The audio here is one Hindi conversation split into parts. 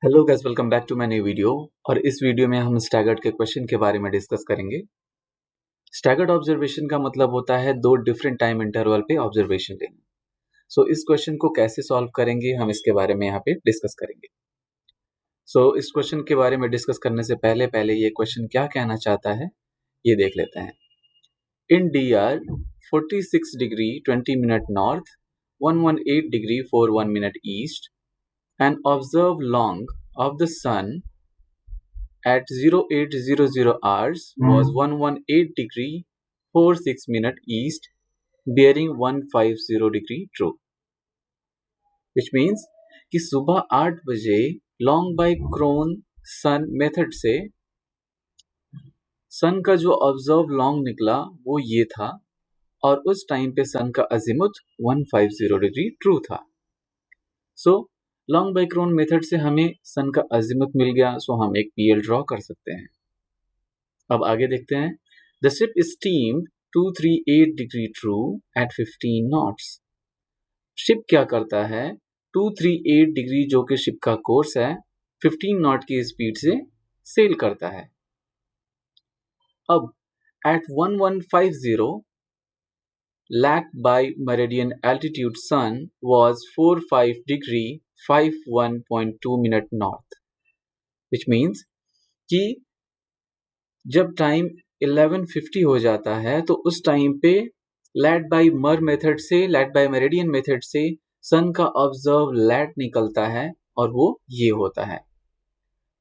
Hello guys, welcome back to my new video. और इस वीडियो में हम स्टैगर्ड के क्वेश्चन के बारे में डिस्कस करेंगे। स्टैगर्ड ऑब्जर्वेशन का मतलब होता है दो डिफरेंट टाइम इंटरवल पे ऑब्जर्वेशन लेना। सो इस क्वेश्चन को कैसे सॉल्व करेंगे हम इसके बारे में यहाँ पे डिस्कस करेंगे। इस क्वेश्चन के बारे में डिस्कस करने से पहले पहले ये क्वेश्चन क्या कहना चाहता है ये देख लेते हैं। इन DR 46 degree 20 minute north, 118 degree 41 minute east and observe long of the sun at 0800 hours was 118 degree 46 minute east bearing 150 degree true, which means कि सुबह 8 बजे लॉन्ग बाय क्रोन सन मेथड से सन का जो ऑब्जर्व लॉन्ग निकला वो ये था और उस टाइम पे सन का अजीमुथ 150 डिग्री ट्रू था। लॉन्ग बाय क्रोन मेथड से हमें सन का अजीमुथ मिल गया, सो हम एक PL ड्रॉ कर सकते हैं। अब आगे देखते हैं। The ship steamed 238 degree true at 15 knots. Ship क्या करता है, 238 डिग्री जो कि शिप का कोर्स है 15 नॉट की स्पीड से सेल करता है। अब at 1150 lat by meridian altitude sun was 45 degree 51.2 minute north, which means कि जब टाइम 1150 हो जाता है तो उस टाइम पे लैट बाय मेरिडियन मेथड से सन का ऑब्जर्व लैट निकलता है और वो ये होता है।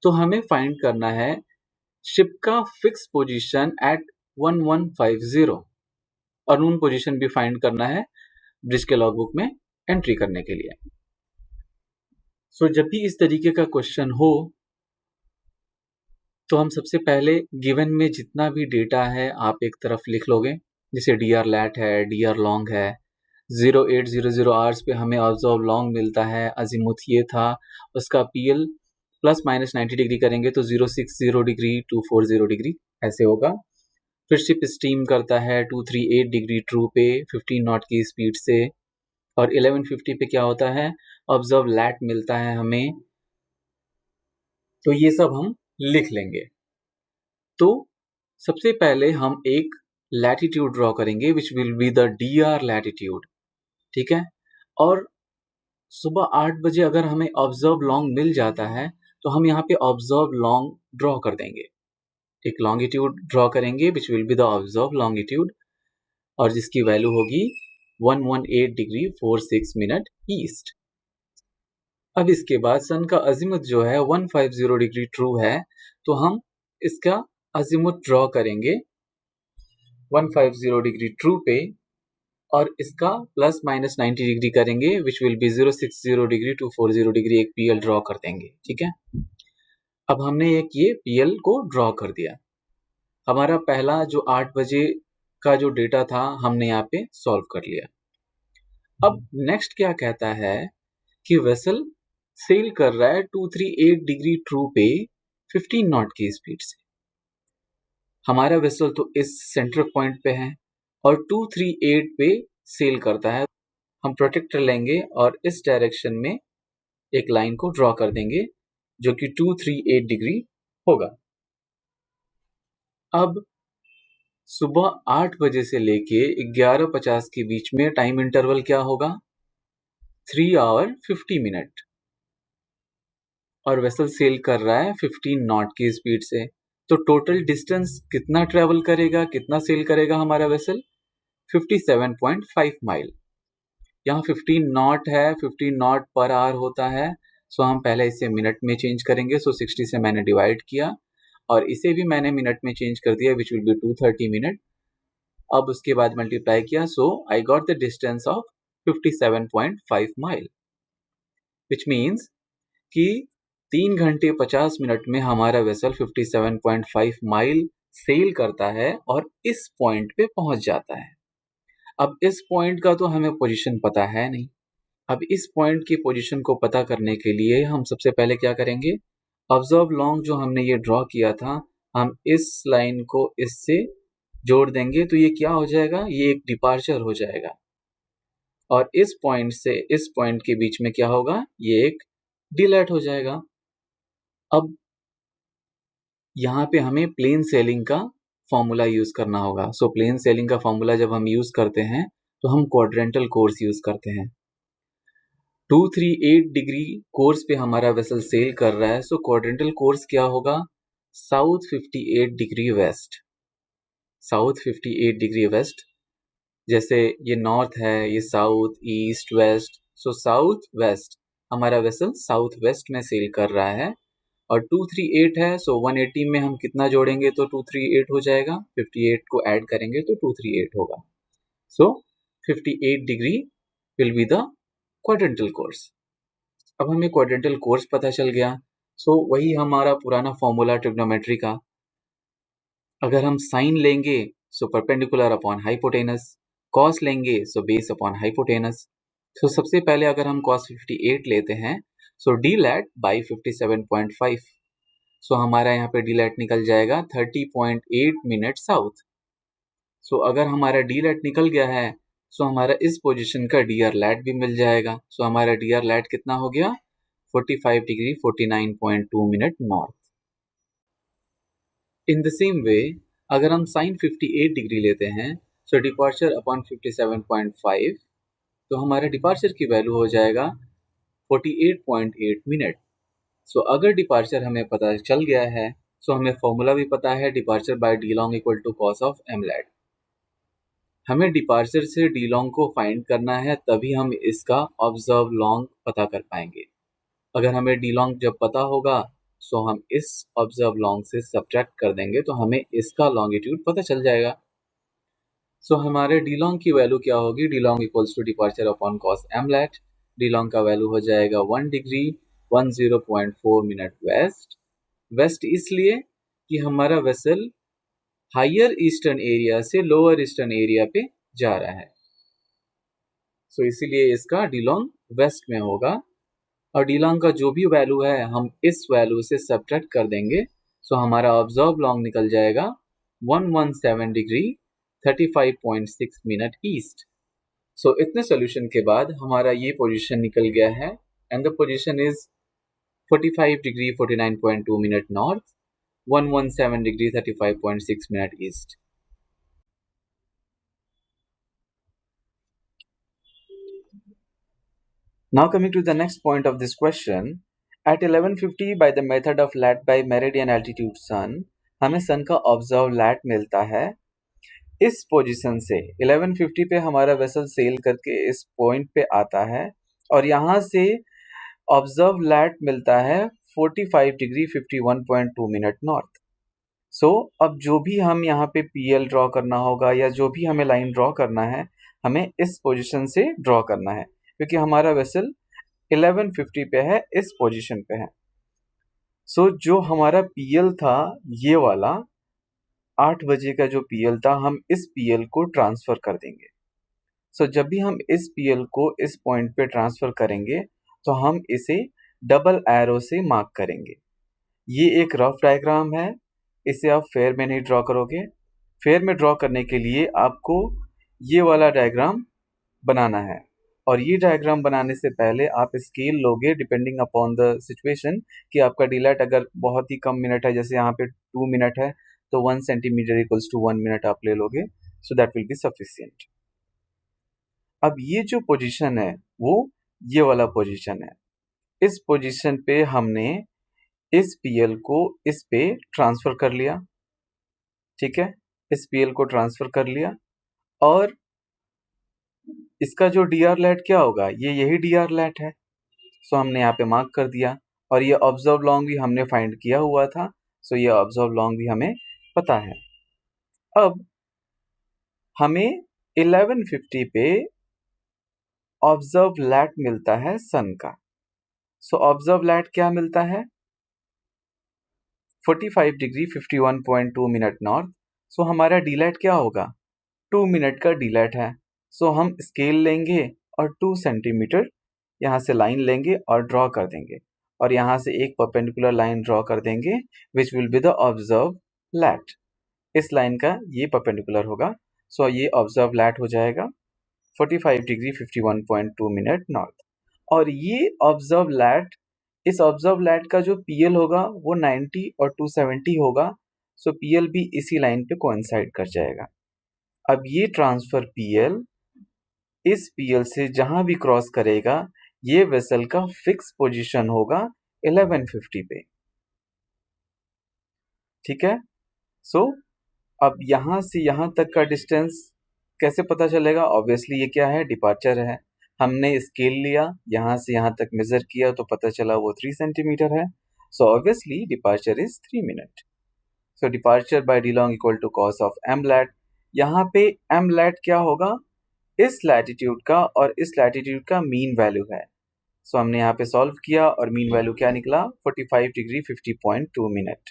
तो हमें फाइंड करना है शिप का फिक्स पोजीशन एट 1150 और नून पोजीशन भी फाइंड करना है ब्रिज के लॉगबुक में एंट्री करने के लिए। जब भी इस तरीके का क्वेश्चन हो तो हम सबसे पहले गिवन में जितना भी डेटा है आप एक तरफ लिख लोगे, जैसे DR लैट है, DR लॉन्ग है, 0800 आवर्स पे हमें ऑब्जर्व लॉन्ग मिलता है, अजीमुथ ये था, उसका PL प्लस माइनस 90 डिग्री करेंगे तो 060 डिग्री 240 डिग्री ऐसे होगा। फिर शिप स्टीम करता है 238 डिग्री ट्रू पे 15 नॉट की स्पीड से, और 1150 पे क्या होता है, ऑब्जर्व लैट मिलता है हमें। तो ये सब हम लिख लेंगे। तो सबसे पहले हम एक लैटिट्यूड ड्रॉ करेंगे विच will be the DR latitude, ठीक है। और सुबह 8 बजे अगर हमें ऑब्जर्व लॉन्ग मिल जाता है तो हम यहाँ पे ऑब्जर्व लॉन्ग ड्रॉ कर देंगे, एक लॉन्गिट्यूड ड्रॉ करेंगे विच will be the observe longitude और जिसकी वैल्यू होगी 118 डिग्री 46 मिनट ईस्ट। अब इसके बाद सन का अजीमुथ जो है 150 डिग्री ट्रू है तो हम इसका अजीमुथ ड्रॉ करेंगे 150 डिग्री ट्रू पे और इसका प्लस माइनस 90 डिग्री करेंगे विच विल बी 060 डिग्री 240 डिग्री, एक PL ड्रॉ कर देंगे, ठीक है। अब हमने एक ये PL को ड्रॉ कर दिया। हमारा पहला जो 8 बजे का जो डेटा था हमने यहाँ पे सॉल्व कर लिया। अब नेक्स्ट क्या कहता है कि वेसल सेल कर रहा है 238 डिग्री ट्रू पे 15 नॉट की स्पीड से। हमारा वेसल तो इस सेंटर पॉइंट पे है और 238 पे सेल करता है। हम प्रोटेक्टर लेंगे और इस डायरेक्शन में एक लाइन को ड्रॉ कर देंगे जो कि 238 डिग्री होगा। अब सुबह 8 बजे से लेके 11:50 के बीच में टाइम इंटरवल क्या होगा, 3 आवर 50 मिनट, और वेसल सेल कर रहा है 15 नॉट की स्पीड से। तो टोटल डिस्टेंस कितना ट्रेवल करेगा, कितना सेल करेगा हमारा वेसल, 57.5 माइल। यहाँ 15 नॉट है, 15 नॉट पर आवर होता है, सो हम पहले इसे मिनट में चेंज करेंगे। 60 से मैंने डिवाइड किया और इसे भी मैंने मिनट में चेंज कर दिया विच विल बी 230 मिनट। अब उसके बाद मल्टीप्लाई किया, so I got the distance of 57.5 mile, which means कि 3 घंटे 50 मिनट में हमारा वेसल 57.5 माइल सेल करता है और इस पॉइंट पे पहुंच जाता है। अब इस पॉइंट का तो हमें पोजीशन पता है नहीं। अब इस पॉइंट की पोजीशन को पता करने के लिए हम सबसे पहले क्या करेंगे, ऑब्जर्व लॉन्ग जो हमने ये ड्रॉ किया था हम इस लाइन को इससे जोड़ देंगे तो ये क्या हो जाएगा, ये एक डिपार्चर हो जाएगा और इस पॉइंट से इस पॉइंट के बीच में क्या होगा, ये एक डिलेट हो जाएगा। अब यहाँ पे हमें प्लेन सेलिंग का फॉर्मूला यूज करना होगा। सो प्लेन सेलिंग का फॉर्मूला जब हम यूज करते हैं तो हम क्वाड्रेंटल कोर्स यूज करते हैं। 238 डिग्री कोर्स पे हमारा वेसल सेल कर रहा है, सो क्वाड्रेंटल कोर्स क्या होगा? South 58 degree west. South 58 degree west, जैसे ये नॉर्थ है, ये साउथ, ईस्ट, वेस्ट, सो साउथ वेस्ट हमारा वेसल साउथ वेस्ट में सेल कर रहा है। और 238 है, सो 180 में हम कितना जोड़ेंगे तो 238 हो जाएगा, 58 को ऐड करेंगे तो 238 होगा। सो 58 degree will be the quadrantal course. अब हमें क्वाड्रेंटल कोर्स पता चल गया, सो वही हमारा पुराना फॉर्मूला ट्रिग्नोमेट्री का। अगर हम साइन लेंगे so perpendicular upon hypotenuse, cos लेंगे सो बेस अपॉन हाइपोटेनस। तो सबसे पहले अगर हम cos 58 लेते हैं सो डी लैट बाई 57.5, सो हमारा यहाँ पे डी लैट निकल जाएगा 30.8 मिनट साउथ। सो अगर हमारा डी लैट निकल गया है सो हमारा इस पोजीशन का डी आर लैट भी मिल जाएगा। सो हमारा डी आर लैट कितना हो गया? 45 degree 49.2 minute north. In the same way अगर हम साइन 58 डिग्री लेते हैं सो डिपार्चर अपॉन 57.5, तो हमारे डिपार्चर की वैल्यू हो जाएगा 48.8 मिनट। सो अगर डिपार्चर हमें पता चल गया है सो हमें फॉर्मूला भी पता है, departure by D long equal to cos of M lat. हमें डिपार्चर से डी लॉन्ग को फाइंड करना है, तभी हम इसका ऑब्जर्व लॉन्ग पता कर पाएंगे। अगर हमें डी लॉन्ग जब पता होगा सो हम इस ऑब्जर्व लॉन्ग से सब्ट्रैक्ट कर देंगे तो हमें इसका लॉन्गिट्यूड पता चल जाएगा। सो हमारे डी लॉन्ग की वैल्यू क्या होगी? D long equals to departure upon cos M lat. D long का वैल्यू हो जाएगा 1 डिग्री 10.4 मिनट वेस्ट। वेस्ट इसलिए कि हमारा वेसल हायर ईस्टर्न एरिया से लोअर ईस्टर्न एरिया पे जा रहा है, सो इसीलिए इसका डी लॉन्ग वेस्ट में होगा। और डी लॉन्ग का जो भी वैल्यू है हम इस वैल्यू से सब्ट्रैक्ट कर देंगे, सो हमारा ऑब्जर्व लॉन्ग निकल जाएगा 117 डिग्री 35.6 मिनट ईस्ट। सो इतने सोल्यूशन के बाद हमारा ये पोजीशन निकल गया है, and the position is 45 degree 49.2 minute north, 117 degree 35.6 minute east. Now coming to the next point of this question, at 11:50 by the method of lat by meridian altitude sun, हमें सन का ऑब्जर्व लैट मिलता है। इस पोजीशन से 11:50 पे हमारा वेसल सेल करके इस पॉइंट पे आता है और यहाँ से ऑब्जर्व लैट मिलता है 45 डिग्री 51.2 मिनट नॉर्थ। सो अब जो भी हम यहाँ पे पीएल ड्रॉ करना होगा या जो भी हमें लाइन ड्रॉ करना है, हमें इस पोजीशन से ड्रॉ करना है क्योंकि हमारा वेसल 11:50 पे है, इस पोजीशन पे है। सो जो हमारा पीएल था ये वाला 8 बजे का जो पीएल था, हम इस पीएल को ट्रांसफर कर देंगे। सो जब भी हम इस पीएल को इस पॉइंट पे ट्रांसफर करेंगे तो हम इसे डबल एरो से मार्क करेंगे। ये एक रफ डायग्राम है, इसे आप फेयर में नहीं ड्रॉ करोगे। फेयर में ड्रॉ करने के लिए आपको ये वाला डायग्राम बनाना है, और ये डायग्राम बनाने से पहले आप स्केल लोगे डिपेंडिंग अपॉन द सिचुएशन कि आपका डिलेट अगर बहुत ही कम मिनट है, जैसे यहाँ पे 2 मिनट है, तो 1 सेंटीमीटर इक्वल्स टू 1 मिनट आप ले लोगे, so that will B sufficient. अब ये जो पोजीशन है वो ये वाला पोजीशन है। इस पोजीशन पे हमने इस पीएल को इस पे ट्रांसफर कर लिया, ठीक है, इस पीएल को ट्रांसफर कर लिया, और इसका जो डी आर लैट क्या होगा? ये यही डी आर लैट है, सो हमने यहाँ पे मार्क कर दिया। और ये ऑब्जर्व लॉन्ग भी हमने फाइंड किया हुआ था, सो ये ऑब्जर्व लॉन्ग भी हमें पता है। अब हमें 11:50 पे ऑब्जर्व लैट मिलता है सन का। सो ऑब्जर्व लैट क्या मिलता है? 45 डिग्री 51.2 मिनट नॉर्थ। सो हमारा डी लैट क्या होगा? 2 मिनट का डी लैट है। सो हम स्केल लेंगे और 2 सेंटीमीटर यहाँ से लाइन लेंगे और ड्रॉ कर देंगे, और यहाँ से एक परपेंडिकुलर लाइन ड्रॉ कर देंगे which will be the observe lat. इस लाइन का ये परपेंडिकुलर होगा, सो ये ऑब्जर्व लैट हो जाएगा 45 डिग्री 51.2 मिनट नॉर्थ। और ये ऑब्जर्व लैट इस ऑब्जर्व लैट का जो पीएल होगा वो 90 और 270 होगा, सो पीएल भी इसी लाइन पे कोइंसाइड कर जाएगा। अब ये ट्रांसफर पीएल इस पीएल से जहां भी क्रॉस करेगा ये वेसल का फिक्स पोजीशन होगा 1150 पे। ठीक है, सो अब यहां से यहां तक का डिस्टेंस कैसे पता चलेगा? ऑब्वियसली ये क्या है, डिपार्चर है। हमने स्केल लिया, यहां से यहां तक मेजर किया तो पता चला वो 3 सेंटीमीटर है। So obviously departure is 3 minute. So departure by D long equal to cos of M lat. यहाँ पे एम लैट क्या होगा? इस लैटिट्यूड का और इस लैटिट्यूड का मीन वैल्यू है। सो हमने यहाँ पे सॉल्व किया और मीन वैल्यू क्या निकला? 45 डिग्री 50.2 मिनट।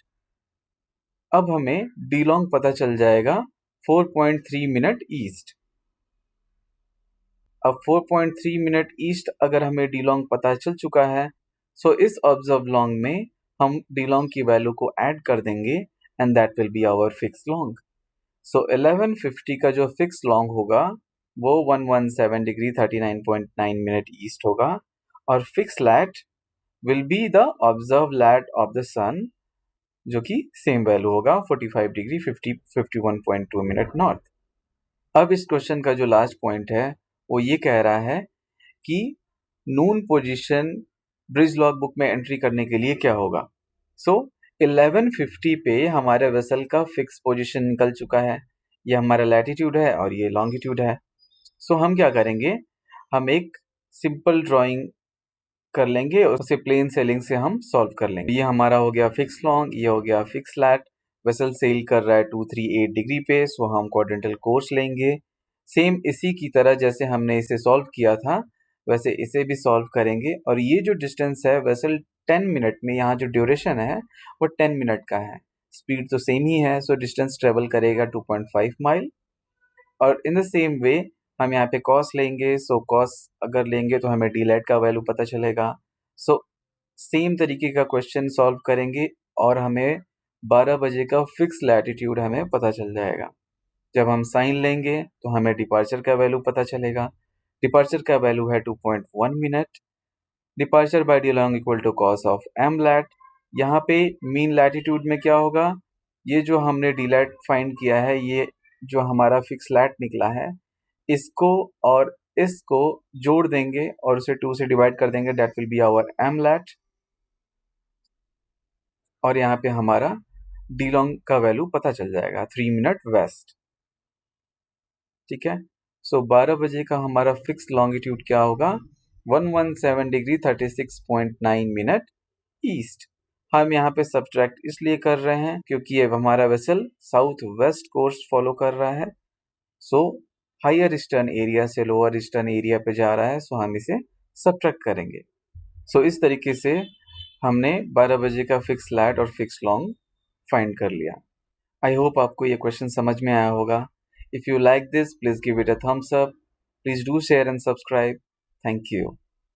अब हमें डी लॉन्ग पता चल जाएगा 4.3 मिनट ईस्ट। अब 4.3 मिनट ईस्ट अगर हमें डी लॉन्ग पता चल चुका है, सो इस ऑब्जर्व लॉन्ग में हम डी लॉन्ग की वैल्यू को ऐड कर देंगे and that will be our fix long. So 1150 का जो फिक्स लॉन्ग होगा वो 117 डिग्री 39.9 मिनट ईस्ट होगा और fix lat will be the observe lat of the sun, जो कि सेम वैल्यू होगा 45 डिग्री 51.2 मिनट नॉर्थ। अब इस क्वेश्चन का जो लास्ट पॉइंट है वो ये कह रहा है कि नून पोजीशन ब्रिज लॉग बुक में एंट्री करने के लिए क्या होगा। सो 1150 पे हमारे वेसल का फिक्स पोजीशन निकल चुका है, ये हमारा लैटिट्यूड है और ये लॉन्गिट्यूड है। सो हम क्या करेंगे, हम एक सिंपल ड्राइंग कर लेंगे और उसे प्लेन सेलिंग से हम सॉल्व कर लेंगे। ये हमारा हो गया फिक्स लॉन्ग, ये हो गया फिक्स लैट। वेसल सेल कर रहा है 238 डिग्री पे, सो हम क्वाड्रेंटल कोर्स लेंगे। सेम इसी की तरह जैसे हमने इसे सॉल्व किया था वैसे इसे भी सॉल्व करेंगे। और ये जो डिस्टेंस है वेसल 10 मिनट में, यहाँ जो ड्यूरेशन है वो 10 मिनट का है। स्पीड तो सेम ही है, सो डिस्टेंस ट्रेवल करेगा 2.5 माइल। और इन द सेम वे हम यहाँ पे कॉस लेंगे, सो कॉस अगर लेंगे तो हमें डी लैट का वैल्यू पता चलेगा। सो सेम तरीके का क्वेश्चन सॉल्व करेंगे और हमें 12 बजे का फिक्स लैटिट्यूड हमें पता चल जाएगा। जब हम साइन लेंगे तो हमें डिपार्चर का वैल्यू पता चलेगा। डिपार्चर का वैल्यू है 2.1 minute. Departure by D long equal to cos of M lat. यहाँ पे मीन लैटिट्यूड में क्या होगा, ये जो हमने डी लैट फाइंड किया है, ये जो हमारा फिक्स लैट निकला है, इसको और इसको जोड़ देंगे और उसे 2 से डिवाइड कर देंगे, that will be our M lat. और यहाँ पे हमारा डी लॉन्ग का वैल्यू पता चल जाएगा 3 मिनट वेस्ट। ठीक है, सो 12 बजे का हमारा फिक्स लॉन्गिट्यूड क्या होगा? 117 डिग्री 36.9 मिनट ईस्ट। हम यहाँ पे सब्ट्रैक्ट इसलिए कर रहे हैं क्योंकि ये हमारा vessel south west course follow कर रहा है। सो हायर ईस्टर्न एरिया से लोअर ईस्टर्न एरिया पे जा रहा है, सो हम इसे सब्ट्रैक्ट करेंगे। सो इस तरीके से हमने 12 बजे का फिक्स लैट और फिक्स लॉन्ग फाइंड कर लिया। आई होप आपको ये क्वेश्चन समझ में आया होगा। If you like this please give it a thumbs up, please do share and subscribe. Thank you.